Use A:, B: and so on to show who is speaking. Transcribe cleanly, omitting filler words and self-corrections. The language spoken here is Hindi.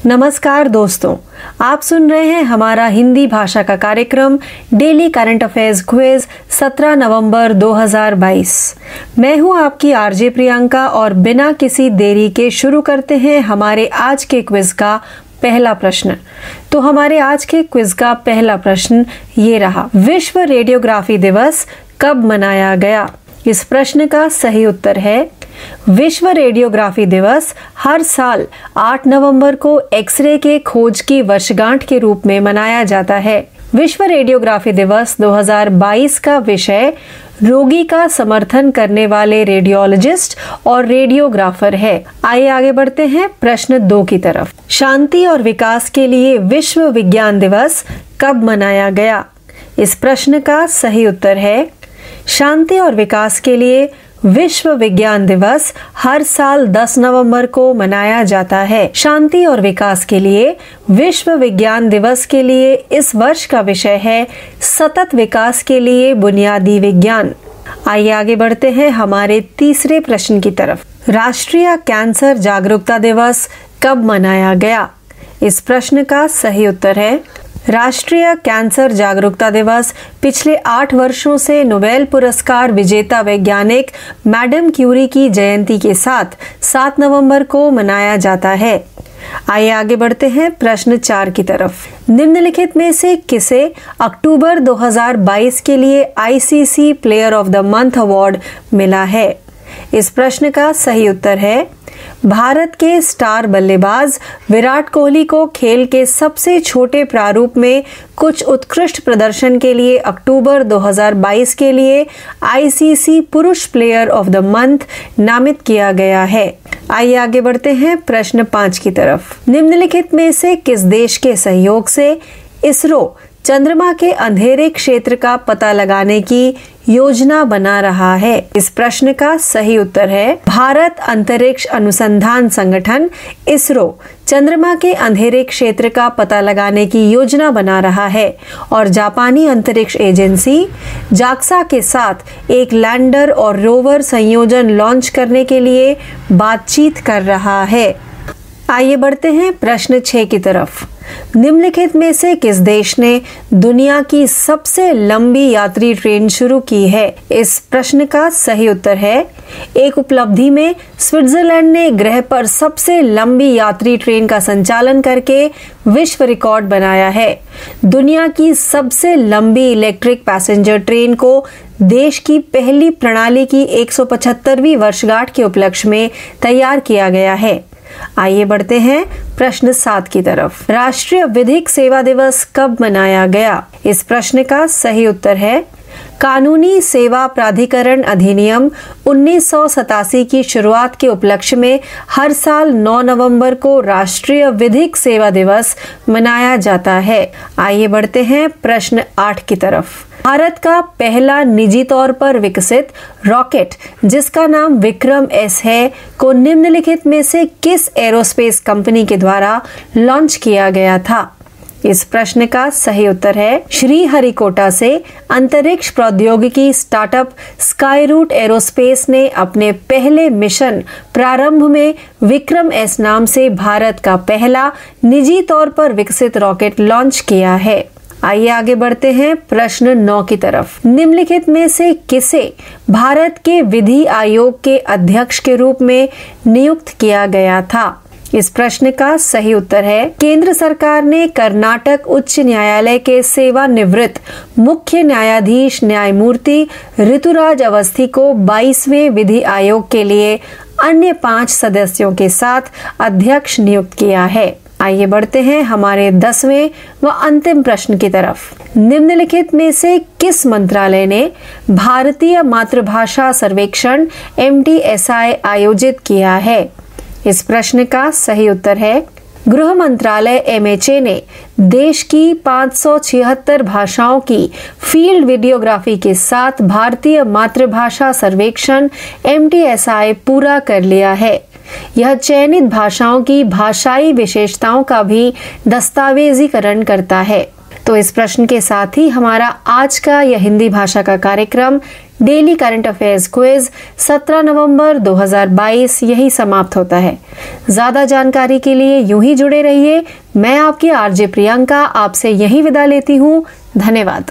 A: नमस्कार दोस्तों, आप सुन रहे हैं हमारा हिंदी भाषा का कार्यक्रम डेली करंट अफेयर्स क्विज 17 नवंबर 2022। मैं हूं आपकी आरजे प्रियंका और बिना किसी देरी के शुरू करते हैं हमारे आज के क्विज का पहला प्रश्न। तो हमारे आज के क्विज का पहला प्रश्न ये रहा, विश्व रेडियोग्राफी दिवस कब मनाया गया? इस प्रश्न का सही उत्तर है विश्व रेडियोग्राफी दिवस हर साल 8 नवंबर को एक्सरे के खोज की वर्षगांठ के रूप में मनाया जाता है। विश्व रेडियोग्राफी दिवस 2022 का विषय रोगी का समर्थन करने वाले रेडियोलॉजिस्ट और रेडियोग्राफर है। आइए आगे बढ़ते हैं प्रश्न 2 की तरफ। शांति और विकास के लिए विश्व विज्ञान दिवस कब मनाया गया? इस प्रश्न का सही उत्तर है शांति और विकास के लिए विश्व विज्ञान दिवस हर साल 10 नवंबर को मनाया जाता है। शांति और विकास के लिए विश्व विज्ञान दिवस के लिए इस वर्ष का विषय है सतत विकास के लिए बुनियादी विज्ञान। आइए आगे बढ़ते हैं हमारे तीसरे प्रश्न की तरफ। राष्ट्रीय कैंसर जागरूकता दिवस कब मनाया गया? इस प्रश्न का सही उत्तर है राष्ट्रीय कैंसर जागरूकता दिवस पिछले 8 वर्षों से नोबेल पुरस्कार विजेता वैज्ञानिक मैडम क्यूरी की जयंती के साथ 7 नवंबर को मनाया जाता है। आइए आगे बढ़ते हैं प्रश्न 4 की तरफ। निम्नलिखित में से किसे अक्टूबर 2022 के लिए ICC player of the month award मिला है? इस प्रश्न का सही उत्तर है भारत के स्टार बल्लेबाज विराट कोहली को खेल के सबसे छोटे प्रारूप में कुछ उत्कृष्ट प्रदर्शन के लिए अक्टूबर 2022 के लिए आईसीसी पुरुष प्लेयर ऑफ द मंथ नामित किया गया है। आइए आगे बढ़ते हैं प्रश्न 5 की तरफ। निम्नलिखित में से किस देश के सहयोग से इसरो चंद्रमा के अंधेरे क्षेत्र का पता लगाने की योजना बना रहा है? इस प्रश्न का सही उत्तर है भारत अंतरिक्ष अनुसंधान संगठन इसरो चंद्रमा के अंधेरे क्षेत्र का पता लगाने की योजना बना रहा है और जापानी अंतरिक्ष एजेंसी जाक्सा के साथ एक लैंडर और रोवर संयोजन लॉन्च करने के लिए बातचीत कर रहा है। आइए बढ़ते हैं प्रश्न 6 की तरफ। निम्नलिखित में से किस देश ने दुनिया की सबसे लंबी यात्री ट्रेन शुरू की है? इस प्रश्न का सही उत्तर है एक उपलब्धि में स्विट्जरलैंड ने ग्रह पर सबसे लंबी यात्री ट्रेन का संचालन करके विश्व रिकॉर्ड बनाया है। दुनिया की सबसे लंबी इलेक्ट्रिक पैसेंजर ट्रेन को देश की पहली प्रणाली की 175वीं वर्षगांठ के उपलक्ष्य में तैयार किया गया है। आइए बढ़ते हैं प्रश्न 7 की तरफ। राष्ट्रीय विधिक सेवा दिवस कब मनाया गया? इस प्रश्न का सही उत्तर है कानूनी सेवा प्राधिकरण अधिनियम 1987 की शुरुआत के उपलक्ष्य में हर साल 9 नवंबर को राष्ट्रीय विधिक सेवा दिवस मनाया जाता है। आइए बढ़ते हैं प्रश्न 8 की तरफ। भारत का पहला निजी तौर पर विकसित रॉकेट जिसका नाम विक्रम एस है को निम्नलिखित में से किस एरोस्पेस कंपनी के द्वारा लॉन्च किया गया था? इस प्रश्न का सही उत्तर है श्रीहरिकोटा से अंतरिक्ष प्रौद्योगिकी स्टार्टअप स्काईरूट एरोस्पेस ने अपने पहले मिशन प्रारंभ में विक्रम एस नाम से भारत का पहला निजी तौर पर विकसित रॉकेट लॉन्च किया है। आइए आगे बढ़ते हैं प्रश्न 9 की तरफ। निम्नलिखित में से किसे भारत के विधि आयोग के अध्यक्ष के रूप में नियुक्त किया गया था? इस प्रश्न का सही उत्तर है केंद्र सरकार ने कर्नाटक उच्च न्यायालय के सेवानिवृत्त मुख्य न्यायाधीश न्यायमूर्ति ऋतुराज अवस्थी को 22वें विधि आयोग के लिए अन्य 5 सदस्यों के साथ अध्यक्ष नियुक्त किया है। आइए बढ़ते हैं हमारे 10वें व अंतिम प्रश्न की तरफ। निम्नलिखित में से किस मंत्रालय ने भारतीय मातृभाषा सर्वेक्षण MTSI आयोजित किया है? इस प्रश्न का सही उत्तर है गृह मंत्रालय MHA ने देश की 576 भाषाओं की फील्ड वीडियोग्राफी के साथ भारतीय मातृभाषा सर्वेक्षण MTSI पूरा कर लिया है। यह चयनित भाषाओं की भाषाई विशेषताओं का भी दस्तावेजीकरण करता है। तो इस प्रश्न के साथ ही हमारा आज का यह हिंदी भाषा का कार्यक्रम डेली करंट अफेयर्स क्विज 17 नवंबर 2022 यही समाप्त होता है। ज्यादा जानकारी के लिए यूं ही जुड़े रहिए। मैं आपकी आरजे प्रियंका आपसे यही विदा लेती हूँ। धन्यवाद।